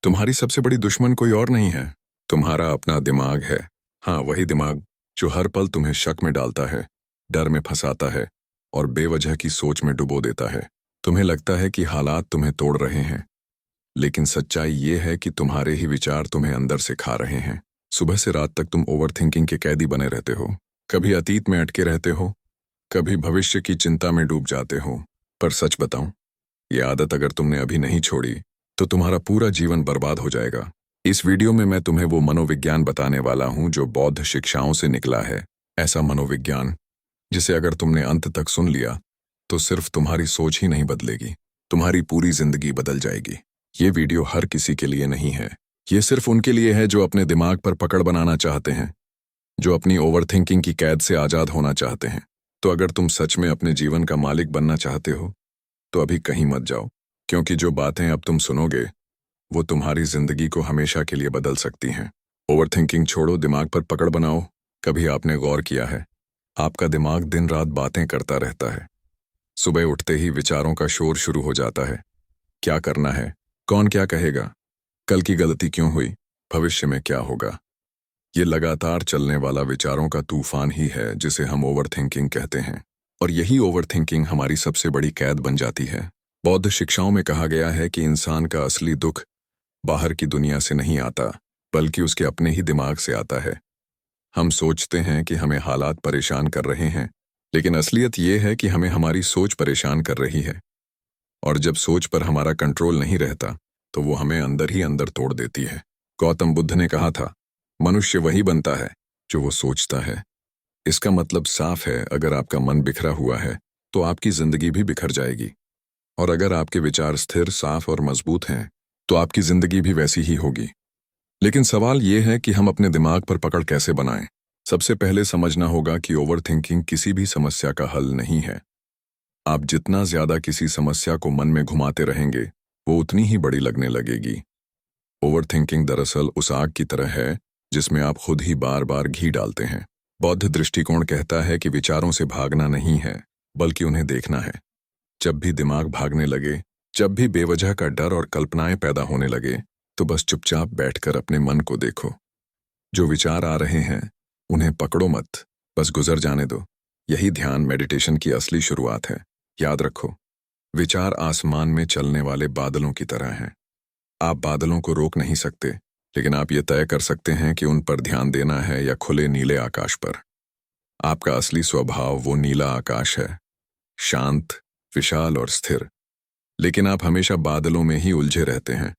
तुम्हारी सबसे बड़ी दुश्मन कोई और नहीं है, तुम्हारा अपना दिमाग है। हाँ, वही दिमाग जो हर पल तुम्हें शक में डालता है, डर में फंसाता है और बेवजह की सोच में डुबो देता है। तुम्हें लगता है कि हालात तुम्हें तोड़ रहे हैं, लेकिन सच्चाई ये है कि तुम्हारे ही विचार तुम्हें अंदर से खा रहे हैं। सुबह से रात तक तुम ओवरथिंकिंग के कैदी बने रहते हो। कभी अतीत में अटके रहते हो, कभी भविष्य की चिंता में डूब जाते हो। पर सच बताऊं, ये आदत अगर तुमने अभी नहीं छोड़ी तो तुम्हारा पूरा जीवन बर्बाद हो जाएगा। इस वीडियो में मैं तुम्हें वो मनोविज्ञान बताने वाला हूं जो बौद्ध शिक्षाओं से निकला है। ऐसा मनोविज्ञान जिसे अगर तुमने अंत तक सुन लिया तो सिर्फ तुम्हारी सोच ही नहीं बदलेगी, तुम्हारी पूरी जिंदगी बदल जाएगी। ये वीडियो हर किसी के लिए नहीं है, ये सिर्फ उनके लिए है जो अपने दिमाग पर पकड़ बनाना चाहते हैं, जो अपनी ओवरथिंकिंग की कैद से आजाद होना चाहते हैं। तो अगर तुम सच में अपने जीवन का मालिक बनना चाहते हो तो अभी कहीं मत जाओ, क्योंकि जो बातें अब तुम सुनोगे वो तुम्हारी जिंदगी को हमेशा के लिए बदल सकती हैं। ओवरथिंकिंग छोड़ो, दिमाग पर पकड़ बनाओ। कभी आपने गौर किया है, आपका दिमाग दिन रात बातें करता रहता है। सुबह उठते ही विचारों का शोर शुरू हो जाता है। क्या करना है, कौन क्या कहेगा, कल की गलती क्यों हुई, भविष्य में क्या होगा। ये लगातार चलने वाला विचारों का तूफान ही है जिसे हम ओवरथिंकिंग कहते हैं। और यही ओवरथिंकिंग हमारी सबसे बड़ी कैद बन जाती है। बौद्ध शिक्षाओं में कहा गया है कि इंसान का असली दुख बाहर की दुनिया से नहीं आता, बल्कि उसके अपने ही दिमाग से आता है। हम सोचते हैं कि हमें हालात परेशान कर रहे हैं, लेकिन असलियत ये है कि हमें हमारी सोच परेशान कर रही है। और जब सोच पर हमारा कंट्रोल नहीं रहता तो वो हमें अंदर ही अंदर तोड़ देती है। गौतम बुद्ध ने कहा था, मनुष्य वही बनता है जो वो सोचता है। इसका मतलब साफ है, अगर आपका मन बिखरा हुआ है तो आपकी जिंदगी भी बिखर जाएगी। और अगर आपके विचार स्थिर, साफ और मजबूत हैं तो आपकी जिंदगी भी वैसी ही होगी। लेकिन सवाल यह है कि हम अपने दिमाग पर पकड़ कैसे बनाएं। सबसे पहले समझना होगा कि ओवरथिंकिंग किसी भी समस्या का हल नहीं है। आप जितना ज्यादा किसी समस्या को मन में घुमाते रहेंगे वो उतनी ही बड़ी लगने लगेगी। ओवरथिंकिंग दरअसल उस आग की तरह है जिसमें आप खुद ही बार बार घी डालते हैं। बौद्ध दृष्टिकोण कहता है कि विचारों से भागना नहीं है, बल्कि उन्हें देखना है। जब भी दिमाग भागने लगे, जब भी बेवजह का डर और कल्पनाएं पैदा होने लगे, तो बस चुपचाप बैठकर अपने मन को देखो। जो विचार आ रहे हैं उन्हें पकड़ो मत, बस गुजर जाने दो। यही ध्यान मेडिटेशन की असली शुरुआत है। याद रखो, विचार आसमान में चलने वाले बादलों की तरह हैं। आप बादलों को रोक नहीं सकते, लेकिन आप ये तय कर सकते हैं कि उन पर ध्यान देना है या खुले नीले आकाश पर। आपका असली स्वभाव वो नीला आकाश है, शांत, विशाल और स्थिर। लेकिन आप हमेशा बादलों में ही उलझे रहते हैं।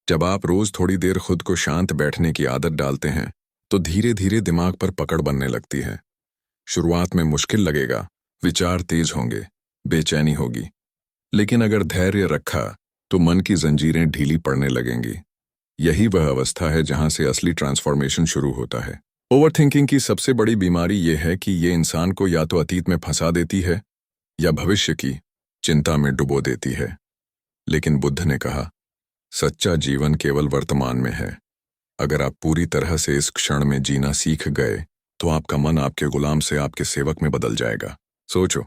जब आप रोज थोड़ी देर खुद को शांत बैठने की आदत डालते हैं तो धीरे धीरे दिमाग पर पकड़ बनने लगती है। शुरुआत में मुश्किल लगेगा, विचार तेज होंगे, बेचैनी होगी, लेकिन अगर धैर्य रखा तो मन की जंजीरें ढीली पड़ने लगेंगी। यही वह अवस्था है जहां से असली ट्रांसफॉर्मेशन शुरू होता है। ओवरथिंकिंग की सबसे बड़ी बीमारी यह है कि ये इंसान को या तो अतीत में फंसा देती है या भविष्य की चिंता में डुबो देती है। लेकिन बुद्ध ने कहा, सच्चा जीवन केवल वर्तमान में है। अगर आप पूरी तरह से इस क्षण में जीना सीख गए तो आपका मन आपके गुलाम से आपके सेवक में बदल जाएगा। सोचो,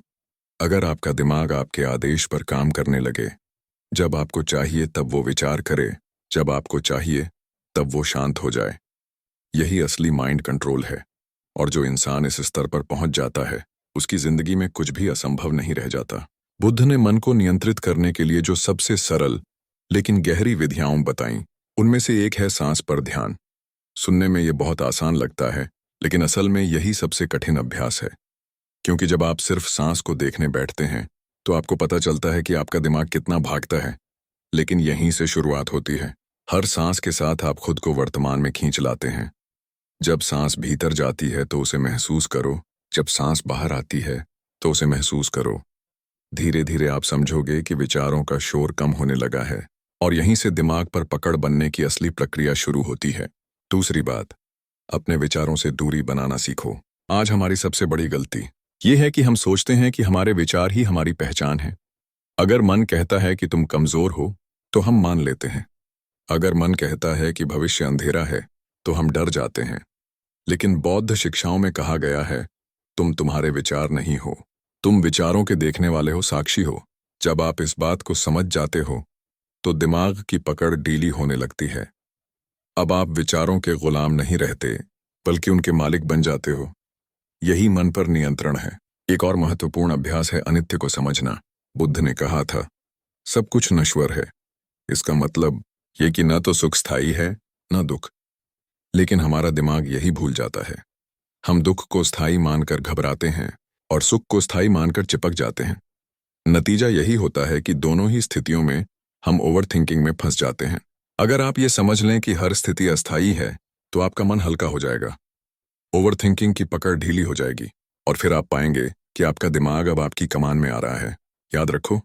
अगर आपका दिमाग आपके आदेश पर काम करने लगे, जब आपको चाहिए तब वो विचार करे, जब आपको चाहिए तब वो शांत हो जाए, यही असली माइंड कंट्रोल है। और जो इंसान इस स्तर पर पहुंच जाता है उसकी जिंदगी में कुछ भी असंभव नहीं रह जाता। बुद्ध ने मन को नियंत्रित करने के लिए जो सबसे सरल लेकिन गहरी विधियां बताईं, उनमें से एक है सांस पर ध्यान। सुनने में ये बहुत आसान लगता है, लेकिन असल में यही सबसे कठिन अभ्यास है। क्योंकि जब आप सिर्फ सांस को देखने बैठते हैं तो आपको पता चलता है कि आपका दिमाग कितना भागता है, लेकिन यहीं से शुरुआत होती है। हर सांस के साथ आप खुद को वर्तमान में खींच लाते हैं। जब सांस भीतर जाती है तो उसे महसूस करो, जब सांस बाहर आती है तो उसे महसूस करो। धीरे धीरे आप समझोगे कि विचारों का शोर कम होने लगा है और यहीं से दिमाग पर पकड़ बनने की असली प्रक्रिया शुरू होती है। दूसरी बात, अपने विचारों से दूरी बनाना सीखो। आज हमारी सबसे बड़ी गलती यह है कि हम सोचते हैं कि हमारे विचार ही हमारी पहचान है। अगर मन कहता है कि तुम कमजोर हो तो हम मान लेते हैं। अगर मन कहता है कि भविष्य अंधेरा है तो हम डर जाते हैं। लेकिन बौद्ध शिक्षाओं में कहा गया है, तुम तुम्हारे विचार नहीं हो, तुम विचारों के देखने वाले हो, साक्षी हो। जब आप इस बात को समझ जाते हो तो दिमाग की पकड़ ढीली होने लगती है। अब आप विचारों के गुलाम नहीं रहते, बल्कि उनके मालिक बन जाते हो। यही मन पर नियंत्रण है। एक और महत्वपूर्ण अभ्यास है अनित्य को समझना। बुद्ध ने कहा था, सब कुछ नश्वर है। इसका मतलब ये कि न तो सुख स्थायी है, न दुख। लेकिन हमारा दिमाग यही भूल जाता है। हम दुख को स्थायी मानकर घबराते हैं और सुख को स्थायी मानकर चिपक जाते हैं। नतीजा यही होता है कि दोनों ही स्थितियों में हम ओवरथिंकिंग में फंस जाते हैं। अगर आप ये समझ लें कि हर स्थिति अस्थायी है, तो आपका मन हल्का हो जाएगा। ओवरथिंकिंग की पकड़ ढीली हो जाएगी और फिर आप पाएंगे कि आपका दिमाग अब आपकी कमान में आ रहा है। याद रखो,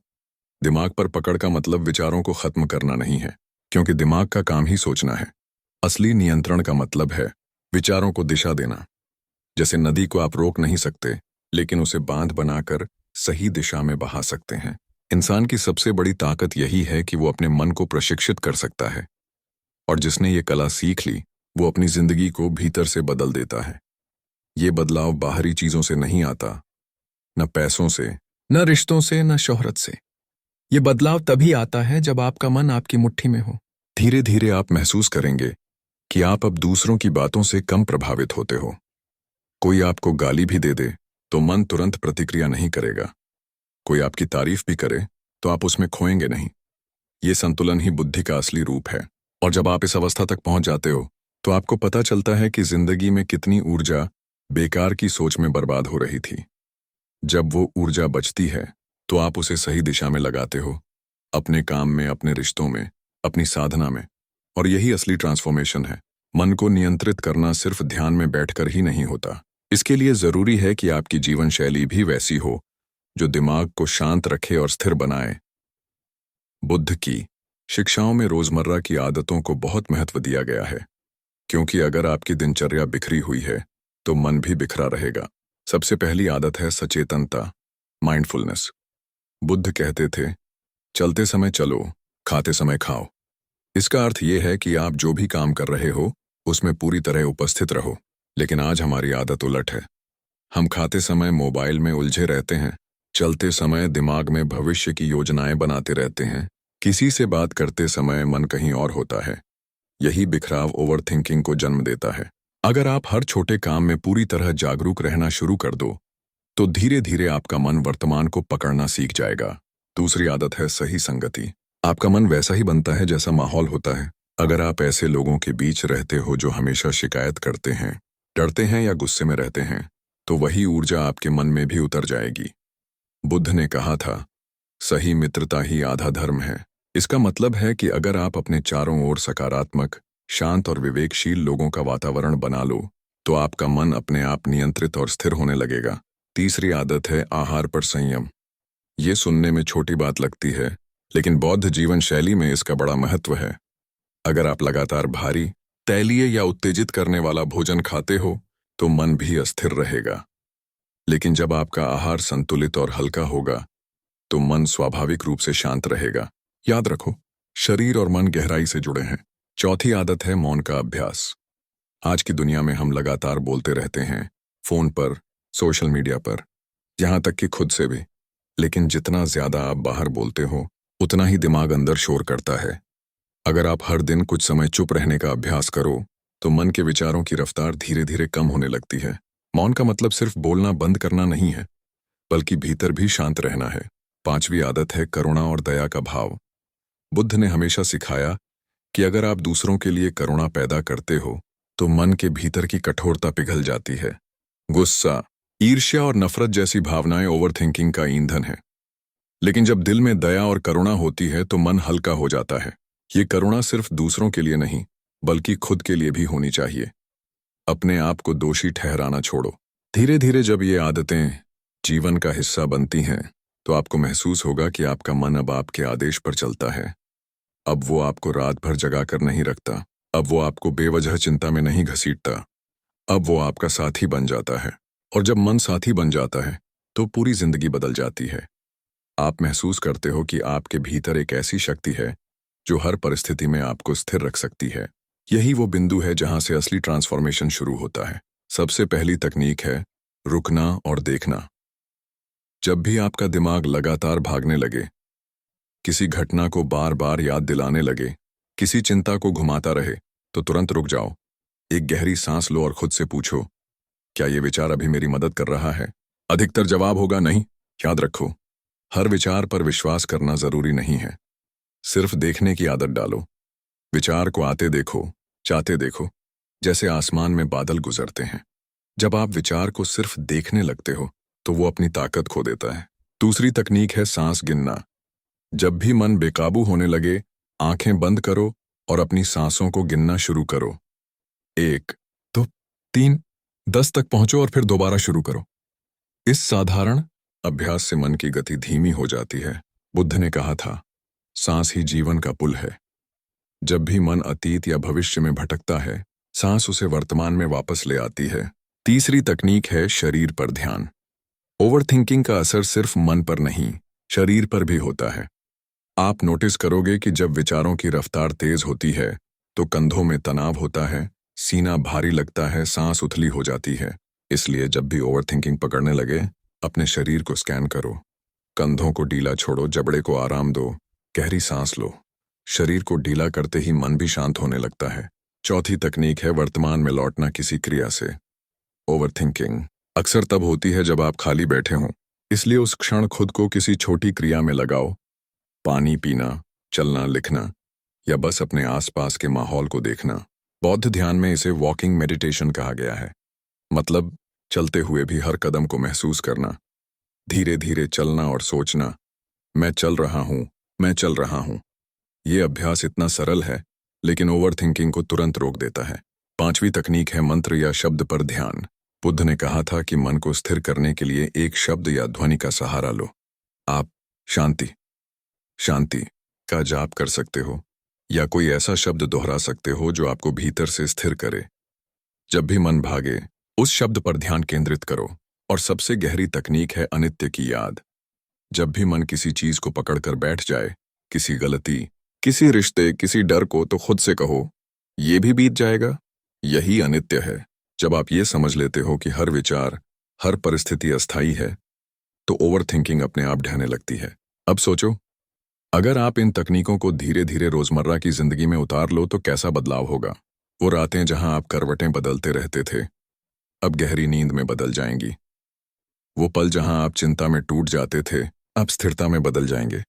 दिमाग पर पकड़ का मतलब विचारों को खत्म करना नहीं है, क्योंकि दिमाग का काम ही सोचना है। असली नियंत्रण का मतलब है विचारों को दिशा देना। जैसे नदी को आप रोक नहीं सकते, लेकिन उसे बांध बनाकर सही दिशा में बहा सकते हैं। इंसान की सबसे बड़ी ताकत यही है कि वो अपने मन को प्रशिक्षित कर सकता है, और जिसने ये कला सीख ली, वो अपनी जिंदगी को भीतर से बदल देता है। ये बदलाव बाहरी चीजों से नहीं आता, न पैसों से, न रिश्तों से, न शोहरत से। ये बदलाव तभी आता है जब आपका मन आपकी मुट्ठी में हो। धीरे धीरे आप महसूस करेंगे कि आप अब दूसरों की बातों से कम प्रभावित होते हो। कोई आपको गाली भी दे दे तो मन तुरंत प्रतिक्रिया नहीं करेगा। कोई आपकी तारीफ भी करे तो आप उसमें खोएंगे नहीं। ये संतुलन ही बुद्धि का असली रूप है। और जब आप इस अवस्था तक पहुंच जाते हो, तो आपको पता चलता है कि जिंदगी में कितनी ऊर्जा बेकार की सोच में बर्बाद हो रही थी। जब वो ऊर्जा बचती है, तो आप उसे सही दिशा में लगाते हो, अपने काम में, अपने रिश्तों में, अपनी साधना में। और यही असली ट्रांसफॉर्मेशन है। मन को नियंत्रित करना सिर्फ ध्यान में बैठकर ही नहीं होता। इसके लिए जरूरी है कि आपकी जीवन शैली भी वैसी हो जो दिमाग को शांत रखे और स्थिर बनाए। बुद्ध की शिक्षाओं में रोजमर्रा की आदतों को बहुत महत्व दिया गया है, क्योंकि अगर आपकी दिनचर्या बिखरी हुई है, तो मन भी बिखरा रहेगा। सबसे पहली आदत है सचेतनता, माइंडफुलनेस। बुद्ध कहते थे, चलते समय चलो, खाते समय खाओ। इसका अर्थ यह है कि आप जो भी काम कर रहे हो, उसमें पूरी तरह उपस्थित रहो। लेकिन आज हमारी आदत उलट है। हम खाते समय मोबाइल में उलझे रहते हैं, चलते समय दिमाग में भविष्य की योजनाएं बनाते रहते हैं, किसी से बात करते समय मन कहीं और होता है। यही बिखराव ओवरथिंकिंग को जन्म देता है। अगर आप हर छोटे काम में पूरी तरह जागरूक रहना शुरू कर दो, तो धीरे धीरे आपका मन वर्तमान को पकड़ना सीख जाएगा। दूसरी आदत है सही संगति। आपका मन वैसा ही बनता है जैसा माहौल होता है। अगर आप ऐसे लोगों के बीच रहते हो जो हमेशा शिकायत करते हैं, डरते हैं या गुस्से में रहते हैं, तो वही ऊर्जा आपके मन में भी उतर जाएगी। बुद्ध ने कहा था, सही मित्रता ही आधा धर्म है। इसका मतलब है कि अगर आप अपने चारों ओर सकारात्मक, शांत और विवेकशील लोगों का वातावरण बना लो, तो आपका मन अपने आप नियंत्रित और स्थिर होने लगेगा। तीसरी आदत है आहार पर संयम। ये सुनने में छोटी बात लगती है, लेकिन बौद्ध जीवन शैली में इसका बड़ा महत्व है। अगर आप लगातार भारी, तैलीय या उत्तेजित करने वाला भोजन खाते हो, तो मन भी अस्थिर रहेगा। लेकिन जब आपका आहार संतुलित और हल्का होगा, तो मन स्वाभाविक रूप से शांत रहेगा। याद रखो, शरीर और मन गहराई से जुड़े हैं। चौथी आदत है मौन का अभ्यास। आज की दुनिया में हम लगातार बोलते रहते हैं, फोन पर, सोशल मीडिया पर, यहाँ तक कि खुद से भी। लेकिन जितना ज्यादा आप बाहर बोलते हो, उतना ही दिमाग अंदर शोर करता है। अगर आप हर दिन कुछ समय चुप रहने का अभ्यास करो, तो मन के विचारों की रफ्तार धीरे धीरे कम होने लगती है। मौन का मतलब सिर्फ बोलना बंद करना नहीं है, बल्कि भीतर भी शांत रहना है। पांचवी आदत है करुणा और दया का भाव। बुद्ध ने हमेशा सिखाया कि अगर आप दूसरों के लिए करुणा पैदा करते हो, तो मन के भीतर की कठोरता पिघल जाती है। गुस्सा, ईर्ष्या और नफरत जैसी भावनाएं ओवरथिंकिंग का ईंधन है। लेकिन जब दिल में दया और करुणा होती है, तो मन हल्का हो जाता है। ये करुणा सिर्फ दूसरों के लिए नहीं, बल्कि खुद के लिए भी होनी चाहिए। अपने आप को दोषी ठहराना छोड़ो। धीरे धीरे जब ये आदतें जीवन का हिस्सा बनती हैं, तो आपको महसूस होगा कि आपका मन अब आपके आदेश पर चलता है। अब वो आपको रात भर जगाकर नहीं रखता। अब वो आपको बेवजह चिंता में नहीं घसीटता। अब वो आपका साथी बन जाता है। और जब मन साथी बन जाता है, तो पूरी जिंदगी बदल जाती है। आप महसूस करते हो कि आपके भीतर एक ऐसी शक्ति है जो हर परिस्थिति में आपको स्थिर रख सकती है। यही वो बिंदु है जहां से असली ट्रांसफॉर्मेशन शुरू होता है। सबसे पहली तकनीक है रुकना और देखना। जब भी आपका दिमाग लगातार भागने लगे, किसी घटना को बार बार याद दिलाने लगे, किसी चिंता को घुमाता रहे, तो तुरंत रुक जाओ। एक गहरी सांस लो और खुद से पूछो, क्या ये विचार अभी मेरी मदद कर रहा है? अधिकतर जवाब होगा नहीं। याद रखो, हर विचार पर विश्वास करना जरूरी नहीं है। सिर्फ देखने की आदत डालो। विचार को आते देखो, चाहते देखो, जैसे आसमान में बादल गुजरते हैं। जब आप विचार को सिर्फ देखने लगते हो तो वो अपनी ताकत खो देता है। दूसरी तकनीक है सांस गिनना। जब भी मन बेकाबू होने लगे, आंखें बंद करो और अपनी सांसों को गिनना शुरू करो। 1, 2, 3, 10 तक पहुंचो और फिर दोबारा शुरू करो। इस साधारण अभ्यास से मन की गति धीमी हो जाती है। बुद्ध ने कहा था, सांस ही जीवन का पुल है। जब भी मन अतीत या भविष्य में भटकता है, सांस उसे वर्तमान में वापस ले आती है। तीसरी तकनीक है शरीर पर ध्यान। ओवरथिंकिंग का असर सिर्फ मन पर नहीं, शरीर पर भी होता है। आप नोटिस करोगे कि जब विचारों की रफ्तार तेज होती है तो कंधों में तनाव होता है, सीना भारी लगता है, सांस उथली हो जाती है। इसलिए जब भी ओवरथिंकिंग पकड़ने लगे, अपने शरीर को स्कैन करो। कंधों को ढीला छोड़ो, जबड़े को आराम दो, गहरी सांस लो। शरीर को ढीला करते ही मन भी शांत होने लगता है। चौथी तकनीक है वर्तमान में लौटना किसी क्रिया से। ओवरथिंकिंग अक्सर तब होती है जब आप खाली बैठे हों, इसलिए उस क्षण खुद को किसी छोटी क्रिया में लगाओ। पानी पीना, चलना, लिखना या बस अपने आसपास के माहौल को देखना। बौद्ध ध्यान में इसे वॉकिंग मेडिटेशन कहा गया है। मतलब चलते हुए भी हर कदम को महसूस करना, धीरे धीरे चलना और सोचना, मैं चल रहा हूं, मैं चल रहा हूं। ये अभ्यास इतना सरल है लेकिन ओवरथिंकिंग को तुरंत रोक देता है। पांचवी तकनीक है मंत्र या शब्द पर ध्यान। बुद्ध ने कहा था कि मन को स्थिर करने के लिए एक शब्द या ध्वनि का सहारा लो। आप शांति, शांति का जाप कर सकते हो या कोई ऐसा शब्द दोहरा सकते हो जो आपको भीतर से स्थिर करे। जब भी मन भागे, उस शब्द पर ध्यान केंद्रित करो। और सबसे गहरी तकनीक है अनित्य की याद। जब भी मन किसी चीज को पकड़कर बैठ जाए, किसी गलती, किसी रिश्ते, किसी डर को, तो खुद से कहो, ये भी बीत जाएगा। यही अनित्य है। जब आप ये समझ लेते हो कि हर विचार, हर परिस्थिति अस्थायी है, तो ओवरथिंकिंग अपने आप ढहने लगती है। अब सोचो, अगर आप इन तकनीकों को धीरे धीरे रोजमर्रा की जिंदगी में उतार लो तो कैसा बदलाव होगा। वो रातें जहां आप करवटें बदलते रहते थे, अब गहरी नींद में बदल जाएंगी। वो पल जहां आप चिंता में टूट जाते थे, अब स्थिरता में बदल जाएंगे।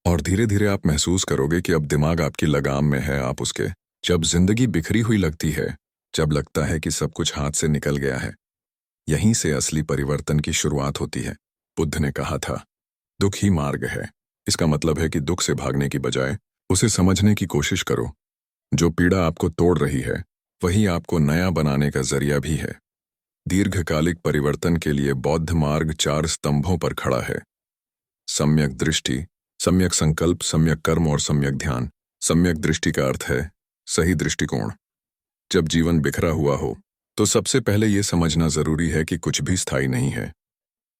और धीरे धीरे आप महसूस करोगे कि अब दिमाग आपकी लगाम में है, आप उसके। जब जिंदगी बिखरी हुई लगती है, जब लगता है कि सब कुछ हाथ से निकल गया है, यहीं से असली परिवर्तन की शुरुआत होती है। बुद्ध ने कहा था, दुख ही मार्ग है। इसका मतलब है कि दुख से भागने की बजाय उसे समझने की कोशिश करो। जो पीड़ा आपको तोड़ रही है, वही आपको नया बनाने का जरिया भी है। दीर्घकालिक परिवर्तन के लिए बौद्ध मार्ग 4 स्तंभों पर खड़ा है। सम्यक दृष्टि, सम्यक संकल्प, सम्यक कर्म और सम्यक ध्यान। सम्यक दृष्टि का अर्थ है सही दृष्टिकोण। जब जीवन बिखरा हुआ हो तो सबसे पहले यह समझना जरूरी है कि कुछ भी स्थायी नहीं है।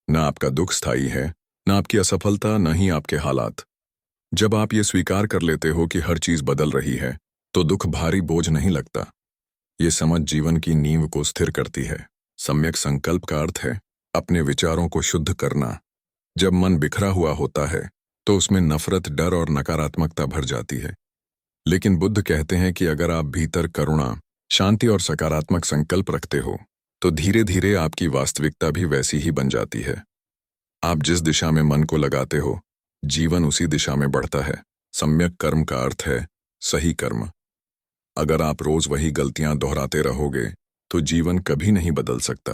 न आपका दुख स्थायी है, न आपकी असफलता, न ही आपके हालात। जब आप ये स्वीकार कर लेते हो कि हर चीज बदल रही है, तो दुख भारी बोझ नहीं लगता। ये समझ जीवन की नींव को स्थिर करती है। सम्यक संकल्प का अर्थ है अपने विचारों को शुद्ध करना। जब मन बिखरा हुआ होता है तो उसमें नफरत, डर और नकारात्मकता भर जाती है। लेकिन बुद्ध कहते हैं कि अगर आप भीतर करुणा, शांति और सकारात्मक संकल्प रखते हो, तो धीरे धीरे आपकी वास्तविकता भी वैसी ही बन जाती है। आप जिस दिशा में मन को लगाते हो, जीवन उसी दिशा में बढ़ता है। सम्यक कर्म का अर्थ है सही कर्म। अगर आप रोज वही गलतियां दोहराते रहोगे तो जीवन कभी नहीं बदल सकता।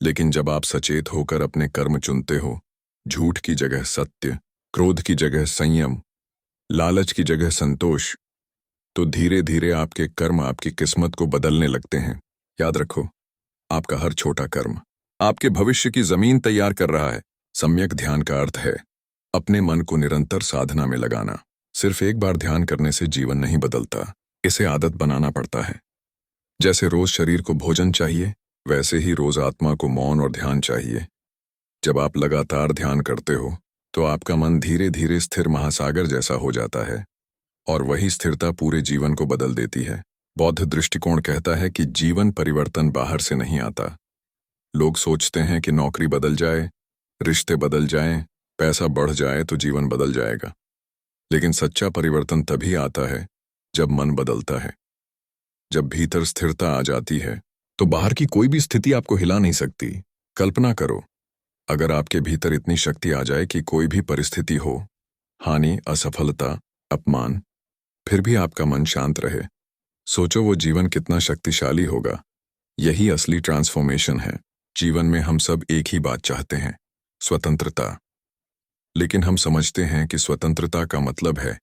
लेकिन जब आप सचेत होकर अपने कर्म चुनते हो, झूठ की जगह सत्य, क्रोध की जगह संयम, लालच की जगह संतोष, तो धीरे धीरे आपके कर्म आपकी किस्मत को बदलने लगते हैं। याद रखो, आपका हर छोटा कर्म आपके भविष्य की जमीन तैयार कर रहा है। सम्यक ध्यान का अर्थ है अपने मन को निरंतर साधना में लगाना। सिर्फ एक बार ध्यान करने से जीवन नहीं बदलता, इसे आदत बनाना पड़ता है। जैसे रोज शरीर को भोजन चाहिए, वैसे ही रोज आत्मा को मौन और ध्यान चाहिए। जब आप लगातार ध्यान करते हो तो आपका मन धीरे धीरे स्थिर महासागर जैसा हो जाता है, और वही स्थिरता पूरे जीवन को बदल देती है। बौद्ध दृष्टिकोण कहता है कि जीवन परिवर्तन बाहर से नहीं आता। लोग सोचते हैं कि नौकरी बदल जाए, रिश्ते बदल जाएं, पैसा बढ़ जाए तो जीवन बदल जाएगा। लेकिन सच्चा परिवर्तन तभी आता है जब मन बदलता है। जब भीतर स्थिरता आ जाती है तो बाहर की कोई भी स्थिति आपको हिला नहीं सकती। कल्पना करो, अगर आपके भीतर इतनी शक्ति आ जाए कि कोई भी परिस्थिति हो, हानि, असफलता, अपमान, फिर भी आपका मन शांत रहे। सोचो वो जीवन कितना शक्तिशाली होगा। यही असली ट्रांसफॉर्मेशन है। जीवन में हम सब एक ही बात चाहते हैं, स्वतंत्रता। लेकिन हम समझते हैं कि स्वतंत्रता का मतलब है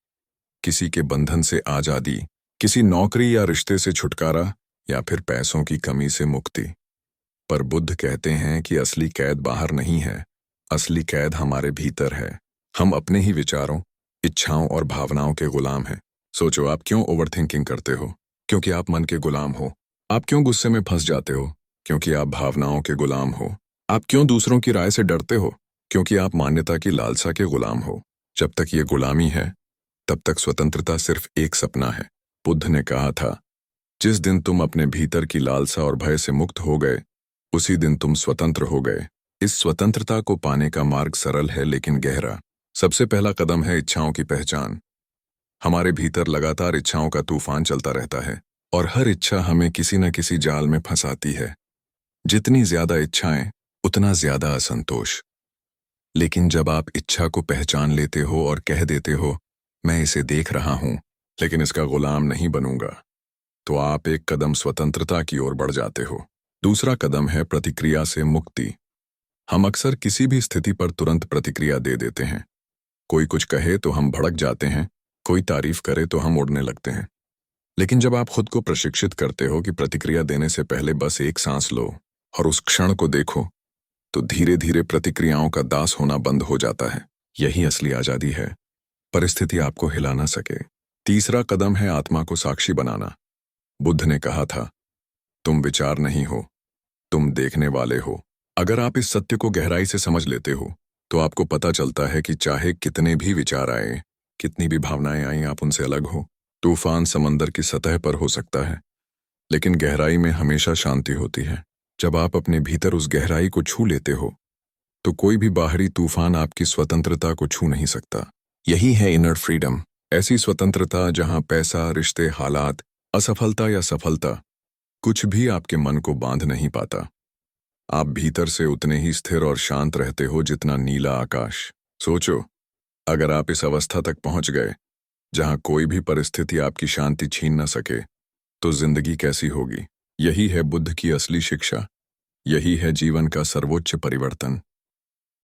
किसी के बंधन से आजादी, किसी नौकरी या रिश्ते से छुटकारा, या फिर पैसों की कमी से मुक्ति। पर बुद्ध कहते हैं कि असली कैद बाहर नहीं है, असली कैद हमारे भीतर है। हम अपने ही विचारों, इच्छाओं और भावनाओं के गुलाम हैं। सोचो, आप क्यों ओवरथिंकिंग करते हो? क्योंकि आप मन के गुलाम हो। आप क्यों गुस्से में फंस जाते हो? क्योंकि आप भावनाओं के गुलाम हो। आप क्यों दूसरों की राय से डरते हो? क्योंकि आप मान्यता की लालसा के गुलाम हो। जब तक ये गुलामी है, तब तक स्वतंत्रता सिर्फ एक सपना है। बुद्ध ने कहा था, जिस दिन तुम अपने भीतर की लालसा और भय से मुक्त हो गए, उसी दिन तुम स्वतंत्र हो गए। इस स्वतंत्रता को पाने का मार्ग सरल है लेकिन गहरा। सबसे पहला कदम है इच्छाओं की पहचान। हमारे भीतर लगातार इच्छाओं का तूफान चलता रहता है और हर इच्छा हमें किसी न किसी जाल में फंसाती है। जितनी ज्यादा इच्छाएं, उतना ज्यादा असंतोष। लेकिन जब आप इच्छा को पहचान लेते हो और कह देते हो, मैं इसे देख रहा हूं लेकिन इसका गुलाम नहीं बनूंगा, तो आप एक कदम स्वतंत्रता की ओर बढ़ जाते हो। दूसरा कदम है प्रतिक्रिया से मुक्ति। हम अक्सर किसी भी स्थिति पर तुरंत प्रतिक्रिया दे देते हैं। कोई कुछ कहे तो हम भड़क जाते हैं, कोई तारीफ करे तो हम उड़ने लगते हैं। लेकिन जब आप खुद को प्रशिक्षित करते हो कि प्रतिक्रिया देने से पहले बस एक सांस लो और उस क्षण को देखो, तो धीरे धीरे प्रतिक्रियाओं का दास होना बंद हो जाता है। यही असली आजादी है। परिस्थिति आपको हिला ना सके। तीसरा कदम है आत्मा को साक्षी बनाना। बुद्ध ने कहा था, तुम विचार नहीं हो, तुम देखने वाले हो। अगर आप इस सत्य को गहराई से समझ लेते हो, तो आपको पता चलता है कि चाहे कितने भी विचार आए, कितनी भी भावनाएं आए, आप उनसे अलग हो। तूफान समंदर की सतह पर हो सकता है, लेकिन गहराई में हमेशा शांति होती है। जब आप अपने भीतर उस गहराई को छू लेते हो, तो कोई भी बाहरी तूफान आपकी स्वतंत्रता को छू नहीं सकता। यही है इनर फ्रीडम। ऐसी स्वतंत्रता जहां पैसा, रिश्ते, हालात, असफलता या सफलता, कुछ भी आपके मन को बांध नहीं पाता। आप भीतर से उतने ही स्थिर और शांत रहते हो जितना नीला आकाश। सोचो, अगर आप इस अवस्था तक पहुंच गए जहां कोई भी परिस्थिति आपकी शांति छीन न सके, तो जिंदगी कैसी होगी? यही है बुद्ध की असली शिक्षा। यही है जीवन का सर्वोच्च परिवर्तन।